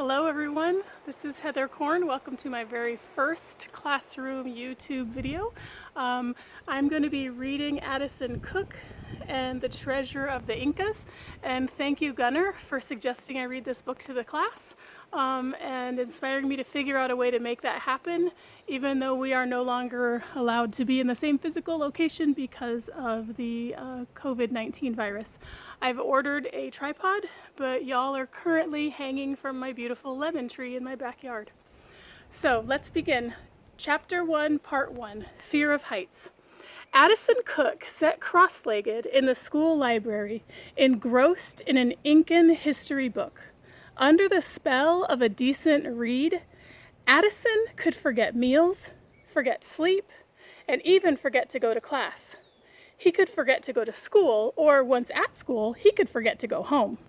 Hello everyone, this is Heather Korn. Welcome to my very first classroom YouTube video. I'm going to be reading Addison Cook and The Treasure of the Incas, and thank you Gunnar for suggesting I read this book to the class and inspiring me to figure out a way to make that happen, even though we are no longer allowed to be in the same physical location because of the COVID-19 virus. I've ordered a tripod, but y'all are currently hanging from my beautiful lemon tree in my backyard. So let's begin. Chapter 1, Part 1, Fear of Heights. Addison Cook sat cross-legged in the school library, engrossed in an Incan history book. Under the spell of a decent read, Addison could forget meals, forget sleep, and even forget to go to class. He could forget to go to school, or once at school, he could forget to go home.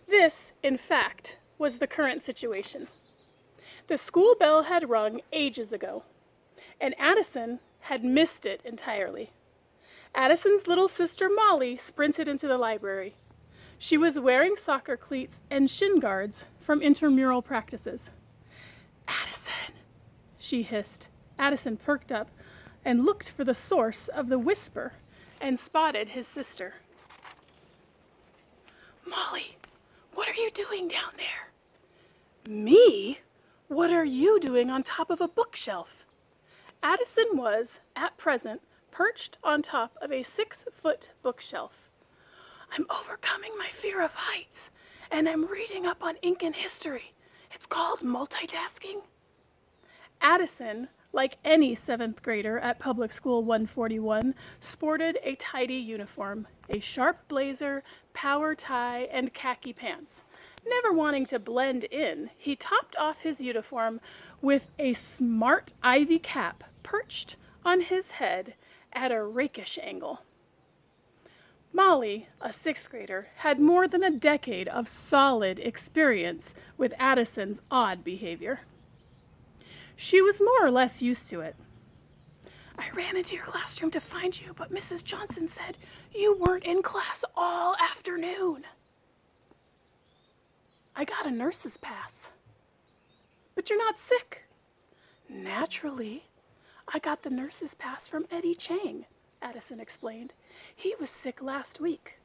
This, in fact, was the current situation. The school bell had rung ages ago, and Addison had missed it entirely. Addison's little sister Molly sprinted into the library. She was wearing soccer cleats and shin guards from intramural practices. "Addison," she hissed. Addison perked up and looked for the source of the whisper and spotted his sister. "Molly, what are you doing down there?" "Me? What are you doing on top of a bookshelf?" Addison was, at present, perched on top of a 6-foot bookshelf. "I'm overcoming my fear of heights, and I'm reading up on Incan history. It's called multitasking." Addison, like any 7th grader at Public School 141, sported a tidy uniform, a sharp blazer, power tie, and khaki pants. Never wanting to blend in, he topped off his uniform with a smart ivy cap perched on his head at a rakish angle. Molly, a 6th grader, had more than a decade of solid experience with Addison's odd behavior. She was more or less used to it. "I ran into your classroom to find you, but Mrs. Johnson said you weren't in class all afternoon." "I got a nurse's pass." "But you're not sick." "Naturally. I got the nurse's pass from Eddie Chang," Addison explained. "He was sick last week.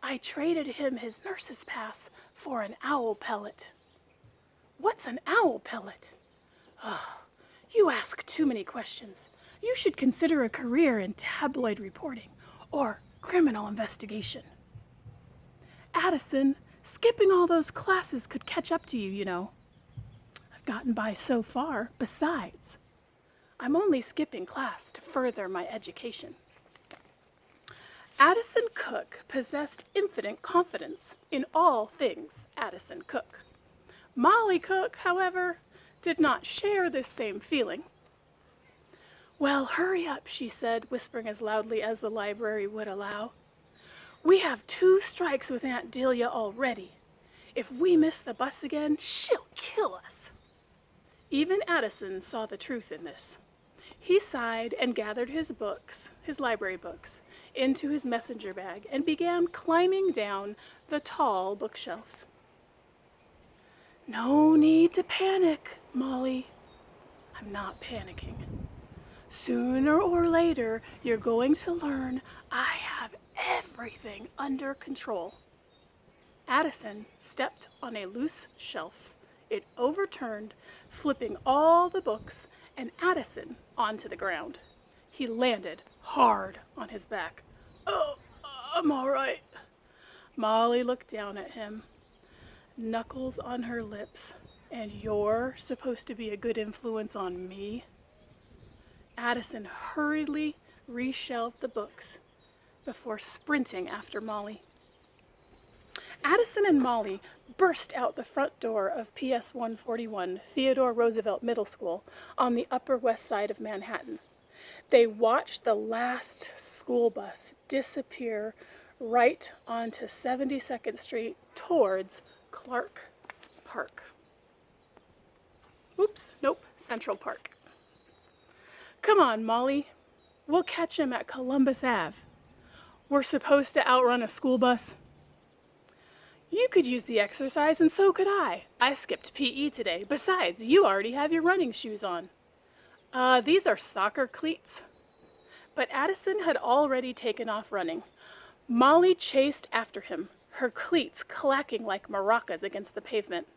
I traded him his nurse's pass for an owl pellet." "What's an owl pellet?" "Oh, you ask too many questions. You should consider a career in tabloid reporting or criminal investigation." "Addison, skipping all those classes could catch up to you, you know." "I've gotten by so far. Besides, I'm only skipping class to further my education." Addison Cook possessed infinite confidence in all things Addison Cook. Molly Cook, however, did not share this same feeling. "Well, hurry up," she said, whispering as loudly as the library would allow. "We have 2 strikes with Aunt Delia already. If we miss the bus again, she'll kill us." Even Addison saw the truth in this. He sighed and gathered his books, his library books, into his messenger bag and began climbing down the tall bookshelf. "No need to panic, Molly." "I'm not panicking. Sooner or later, you're going to learn I have everything under control." Addison stepped on a loose shelf. It overturned, flipping all the books and Addison onto the ground. He landed hard on his back. "Oh, I'm all right." Molly looked down at him, knuckles on her lips. "And you're supposed to be a good influence on me?" Addison hurriedly reshelved the books before sprinting after Molly. Addison and Molly burst out the front door of PS 141, Theodore Roosevelt Middle School, on the Upper West Side of Manhattan. They watched the last school bus disappear right onto 72nd Street towards Clark Park. Oops, nope, Central Park. "Come on, Molly. We'll catch him at Columbus Ave. We're supposed to outrun a school bus." You could use the exercise and so could I. I skipped PE today. Besides, you already have your running shoes on. These are soccer cleats. But Addison had already taken off running. Molly chased after him, her cleats clacking like maracas against the pavement.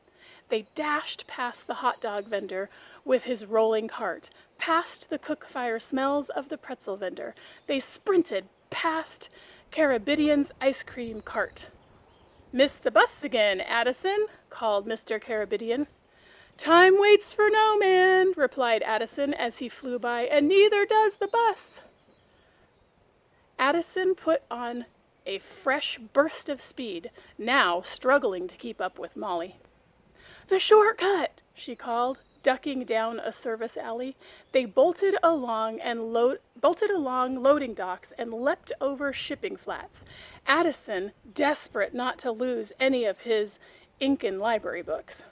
They dashed past the hot dog vendor with his rolling cart, past the cook fire smells of the pretzel vendor. They sprinted past Caribbean's ice cream cart. "Missed the bus again, Addison," called Mr. Caribbean. "Time waits for no man," replied Addison as he flew by, "and neither does the bus." Addison put on a fresh burst of speed, now struggling to keep up with Molly. "The shortcut," she called, ducking down a service alley. They bolted along loading docks and leapt over shipping flats. Addison, desperate not to lose any of his Incan library books.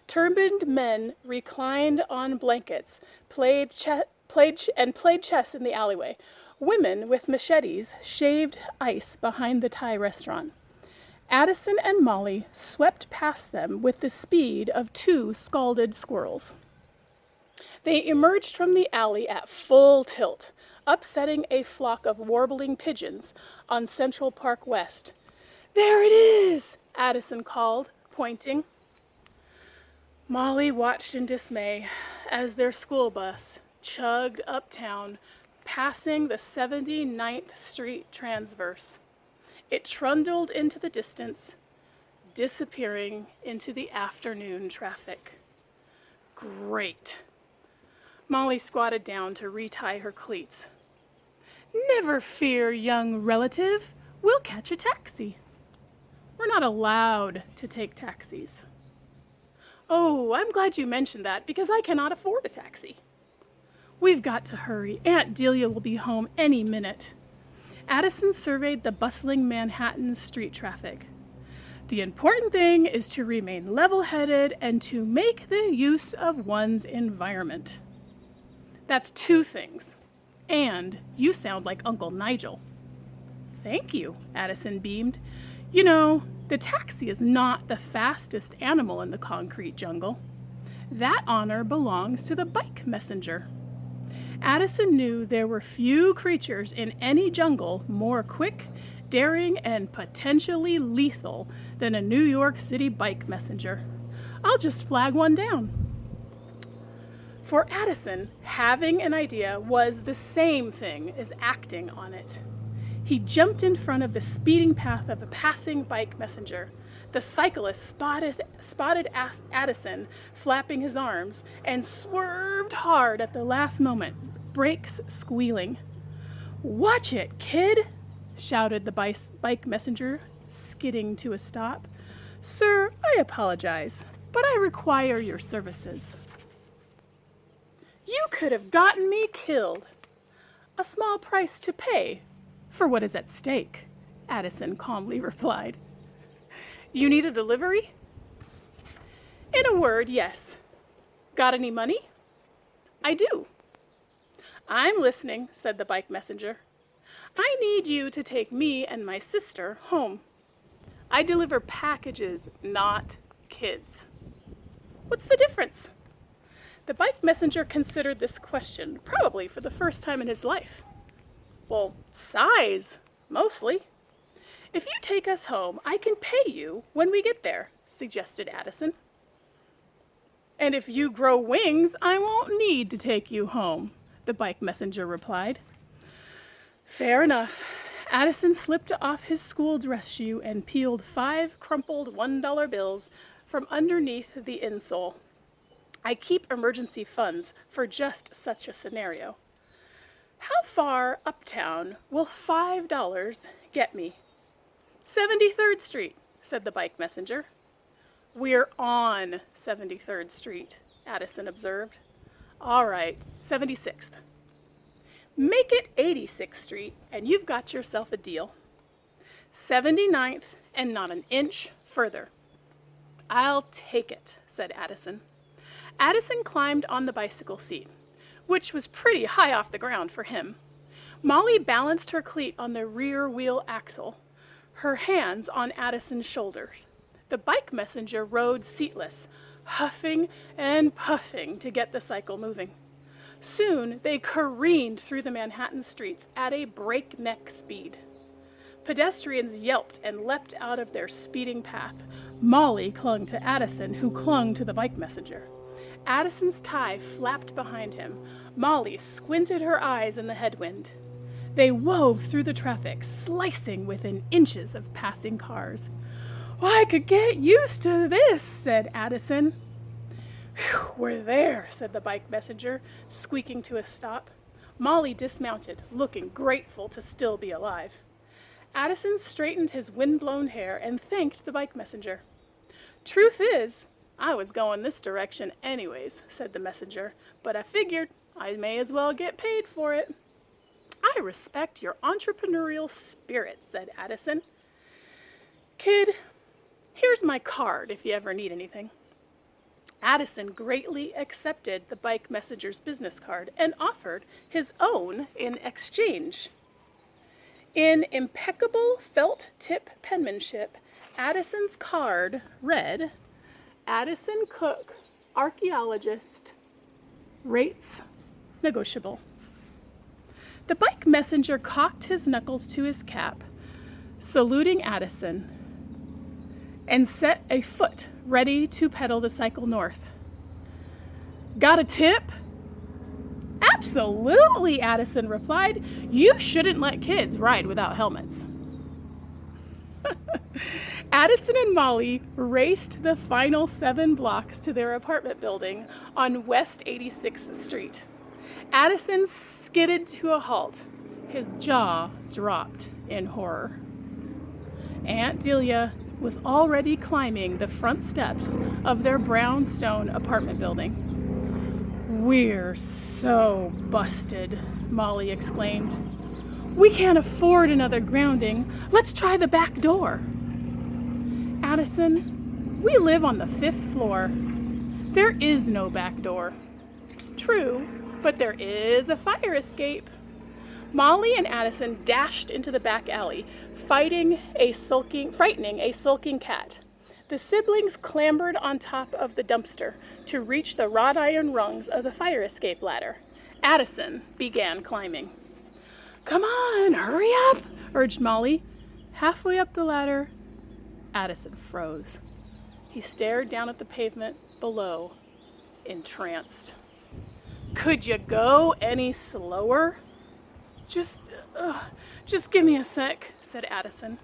Turbaned men reclined on blankets, played chess in the alleyway. Women with machetes shaved ice behind the Thai restaurant. Addison and Molly swept past them with the speed of 2 scalded squirrels. They emerged from the alley at full tilt, upsetting a flock of warbling pigeons on Central Park West. "There it is!" Addison called, pointing. Molly watched in dismay as their school bus chugged uptown, passing the 79th Street transverse. It trundled into the distance, disappearing into the afternoon traffic. Great. Molly squatted down to retie her cleats. "Never fear, young relative. We'll catch a taxi." "We're not allowed to take taxis." "Oh, I'm glad you mentioned that because I cannot afford a taxi." "We've got to hurry. Aunt Delia will be home any minute." Addison surveyed the bustling Manhattan street traffic. "The important thing is to remain level-headed and to make the use of one's environment." "That's 2 things. And you sound like Uncle Nigel." "Thank you," Addison beamed. "You know, the taxi is not the fastest animal in the concrete jungle. That honor belongs to the bike messenger." Addison knew there were few creatures in any jungle more quick, daring, and potentially lethal than a New York City bike messenger. "I'll just flag one down." For Addison, having an idea was the same thing as acting on it. He jumped in front of the speeding path of a passing bike messenger. The cyclist spotted Addison flapping his arms and swerved hard at the last moment, brakes squealing. "Watch it, kid!" shouted the bike messenger, skidding to a stop. "Sir, I apologize, but I require your services." "You could have gotten me killed." "A small price to pay for what is at stake," Addison calmly replied. "You need a delivery?" "In a word, yes." "Got any money?" "I do." "I'm listening," said the bike messenger. "I need you to take me and my sister home. I deliver packages, not kids." "What's the difference?" The bike messenger considered this question, probably for the first time in his life. "Well, size, mostly." "If you take us home, I can pay you when we get there," suggested Addison. "And if you grow wings, I won't need to take you home," the bike messenger replied. Fair enough. Addison slipped off his school dress shoe and peeled 5 crumpled $1 bills from underneath the insole. "I keep emergency funds for just such a scenario." "How far uptown will $5 get me?" 73rd Street, said the bike messenger. "We're on 73rd Street, Addison observed. "All right, 76th. "Make it 86th Street, and you've got yourself a deal." 79th, and not an inch further." "I'll take it," said Addison. Addison climbed on the bicycle seat, which was pretty high off the ground for him. Molly balanced her cleat on the rear wheel axle. her hands on Addison's shoulders. The bike messenger rode seatless, huffing and puffing to get the cycle moving. Soon they careened through the Manhattan streets at a breakneck speed. Pedestrians yelped and leapt out of their speeding path. Molly clung to Addison, who clung to the bike messenger. Addison's tie flapped behind him. Molly squinted her eyes in the headwind. They wove through the traffic, slicing within inches of passing cars. "Well, I could get used to this," said Addison. "Whew, we're there," said the bike messenger, squeaking to a stop. Molly dismounted, looking grateful to still be alive. Addison straightened his wind-blown hair and thanked the bike messenger. "Truth is, I was going this direction anyways," said the messenger, "but I figured I may as well get paid for it." "I respect your entrepreneurial spirit," said Addison. "Kid, here's my card if you ever need anything." Addison greatly accepted the bike messenger's business card and offered his own in exchange. In impeccable felt-tip penmanship, Addison's card read, "Addison Cook, archaeologist, rates negotiable." The bike messenger cocked his knuckles to his cap, saluting Addison, and set a foot ready to pedal the cycle north. "Got a tip?" "Absolutely," Addison replied. "You shouldn't let kids ride without helmets." Addison and Molly raced the final 7 blocks to their apartment building on West 86th Street. Addison skidded to a halt. His jaw dropped in horror. Aunt Delia was already climbing the front steps of their brownstone apartment building. "We're so busted," Molly exclaimed. "We can't afford another grounding. Let's try the back door." "Addison, we live on the 5th floor. There is no back door." "True, but there is a fire escape." Molly and Addison dashed into the back alley, frightening a sulking cat. The siblings clambered on top of the dumpster to reach the wrought iron rungs of the fire escape ladder. Addison began climbing. "Come on, hurry up," urged Molly. Halfway up the ladder, Addison froze. He stared down at the pavement below, entranced. "Could you go any slower?" Just give me a sec," said Addison.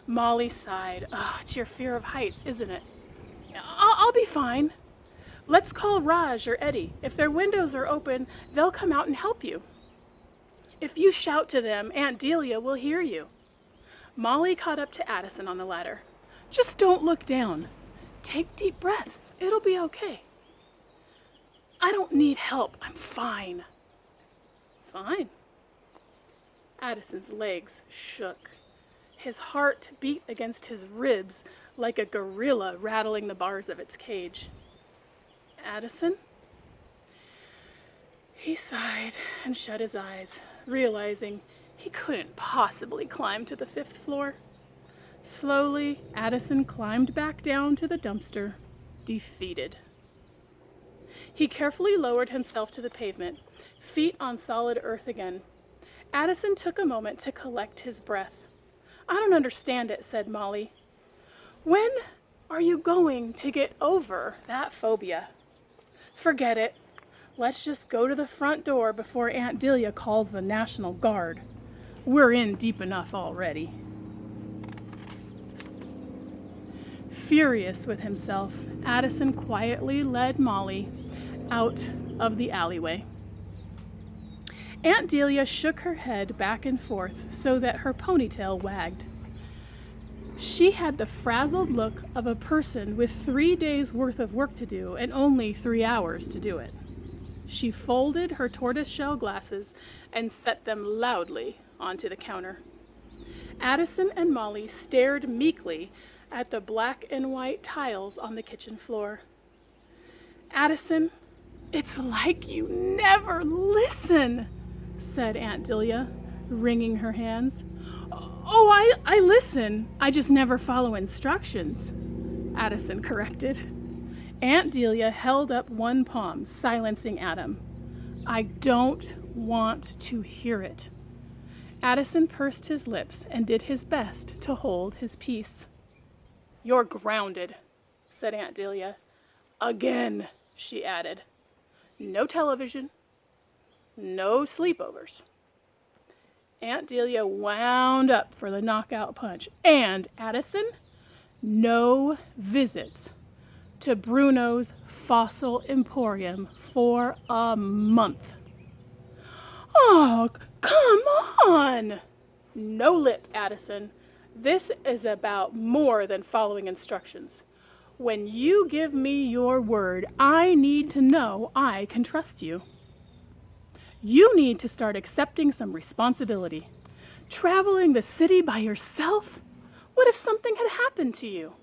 Molly sighed. It's your fear of heights, isn't it?" I'll be fine. Let's call Raj or Eddie. If their windows are open, they'll come out and help you. If you shout to them, Aunt Delia will hear you." Molly caught up to Addison on the ladder. "Just don't look down. Take deep breaths. It'll be okay." "I don't need help. I'm fine." "Fine." Addison's legs shook. His heart beat against his ribs like a gorilla rattling the bars of its cage. "Addison?" He sighed and shut his eyes, realizing he couldn't possibly climb to the 5th floor. Slowly, Addison climbed back down to the dumpster, defeated. He carefully lowered himself to the pavement, feet on solid earth again. Addison took a moment to collect his breath. "I don't understand it," said Molly. "When are you going to get over that phobia?" "Forget it. Let's just go to the front door before Aunt Delia calls the National Guard. We're in deep enough already." Furious with himself, Addison quietly led Molly out of the alleyway. Aunt Delia shook her head back and forth so that her ponytail wagged. She had the frazzled look of a person with 3 days' worth of work to do and only 3 hours to do it. She folded her tortoiseshell glasses and set them loudly onto the counter. Addison and Molly stared meekly at the black and white tiles on the kitchen floor. "Addison, it's like you never listen," said Aunt Delia, wringing her hands. Oh, I listen. I just never follow instructions, Addison corrected. Aunt Delia held up one palm, silencing Adam. I don't want to hear it. Addison pursed his lips and did his best to hold his peace. You're grounded, said Aunt Delia. Again, she added. No television, no sleepovers. Aunt Delia wound up for the knockout punch. And, Addison, no visits to Bruno's Fossil Emporium for a month. Oh, come on! No lip, Addison. This is about more than following instructions. When you give me your word, I need to know I can trust you. You need to start accepting some responsibility. Traveling the city by yourself? What if something had happened to you?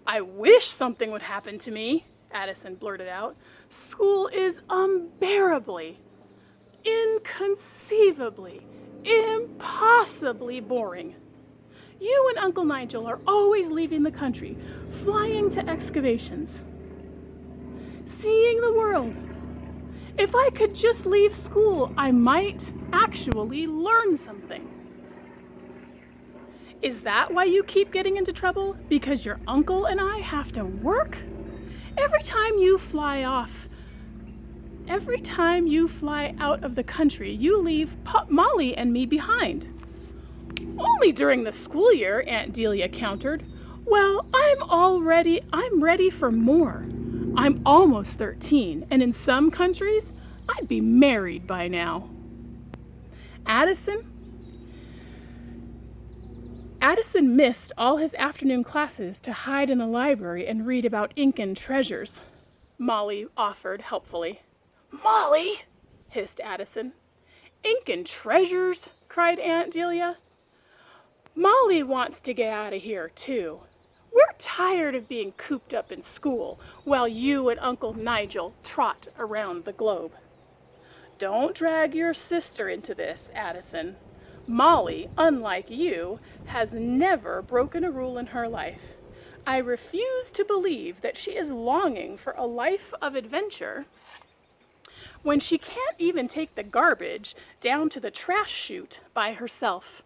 I wish something would happen to me, Addison blurted out. School is unbearably, inconceivably, impossibly boring. You and Uncle Nigel are always leaving the country, flying to excavations, seeing the world. If I could just leave school, I might actually learn something. Is that why you keep getting into trouble? Because your uncle and I have to work? Every time you fly out of the country, you leave Molly and me behind. Only during the school year, Aunt Delia countered. Well, I'm ready for more. I'm almost 13, and in some countries, I'd be married by now. Addison missed all his afternoon classes to hide in the library and read about Incan treasures, Molly offered helpfully. Molly, hissed Addison. Incan treasures, cried Aunt Delia. Molly wants to get out of here, too. We're tired of being cooped up in school while you and Uncle Nigel trot around the globe. Don't drag your sister into this, Addison. Molly, unlike you, has never broken a rule in her life. I refuse to believe that she is longing for a life of adventure when she can't even take the garbage down to the trash chute by herself.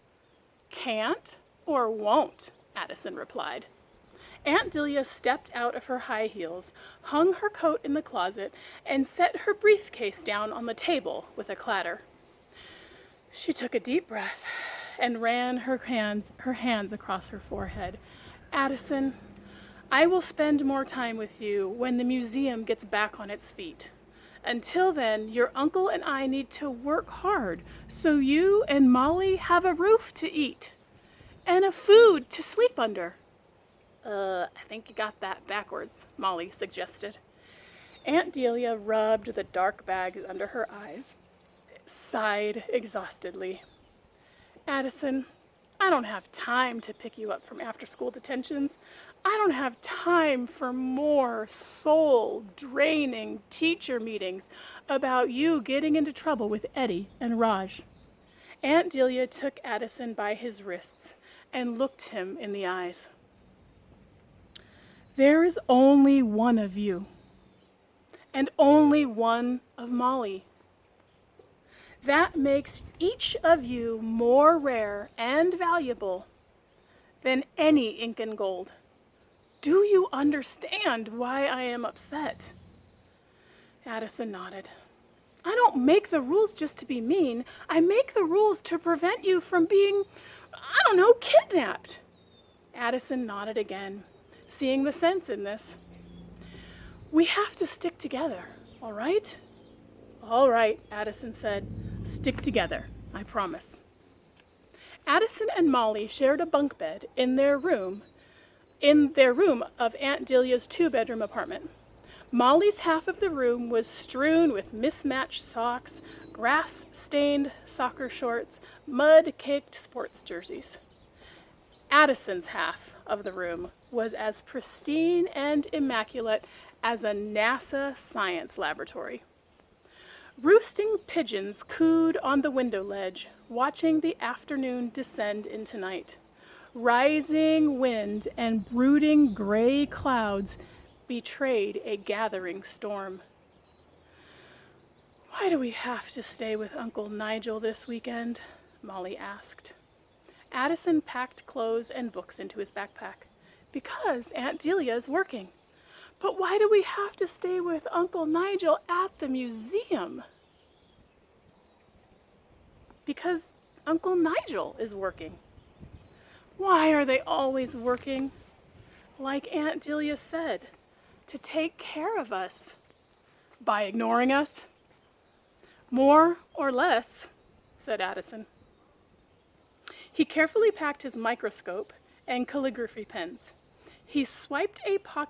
Can't or won't, Addison replied. Aunt Delia stepped out of her high heels, hung her coat in the closet, and set her briefcase down on the table with a clatter. She took a deep breath and ran her hands across her forehead. Addison, I will spend more time with you when the museum gets back on its feet. Until then, your uncle and I need to work hard so you and Molly have a roof to eat and a food to sleep under. I think you got that backwards, Molly suggested. Aunt Delia rubbed the dark bags under her eyes, sighed exhaustedly. Addison, I don't have time to pick you up from after-school detentions. I don't have time for more soul-draining teacher meetings about you getting into trouble with Eddie and Raj. Aunt Delia took Addison by his wrists and looked him in the eyes. There is only one of you, and only one of Molly. That makes each of you more rare and valuable than any Incan gold. Do you understand why I am upset? Addison nodded. I don't make the rules just to be mean. I make the rules to prevent you from being, kidnapped. Addison nodded again, seeing the sense in this. We have to stick together, all right? All right, Addison said. Stick together, I promise. Addison and Molly shared a bunk bed in their room of Aunt Delia's 2-bedroom apartment. Molly's half of the room was strewn with mismatched socks, grass-stained soccer shorts, mud-caked sports jerseys. Addison's half of the room was as pristine and immaculate as a NASA science laboratory. Roosting pigeons cooed on the window ledge, watching the afternoon descend into night. Rising wind and brooding gray clouds betrayed a gathering storm. "Why do we have to stay with Uncle Nigel this weekend?" Molly asked. Addison packed clothes and books into his backpack. "Because Aunt Delia is working." "But why do we have to stay with Uncle Nigel at the museum?" "Because Uncle Nigel is working." "Why are they always working?" "Like Aunt Delia said, to take care of us." "By ignoring us?" "More or less," said Addison. He carefully packed his microscope and calligraphy pens. He swiped a pocket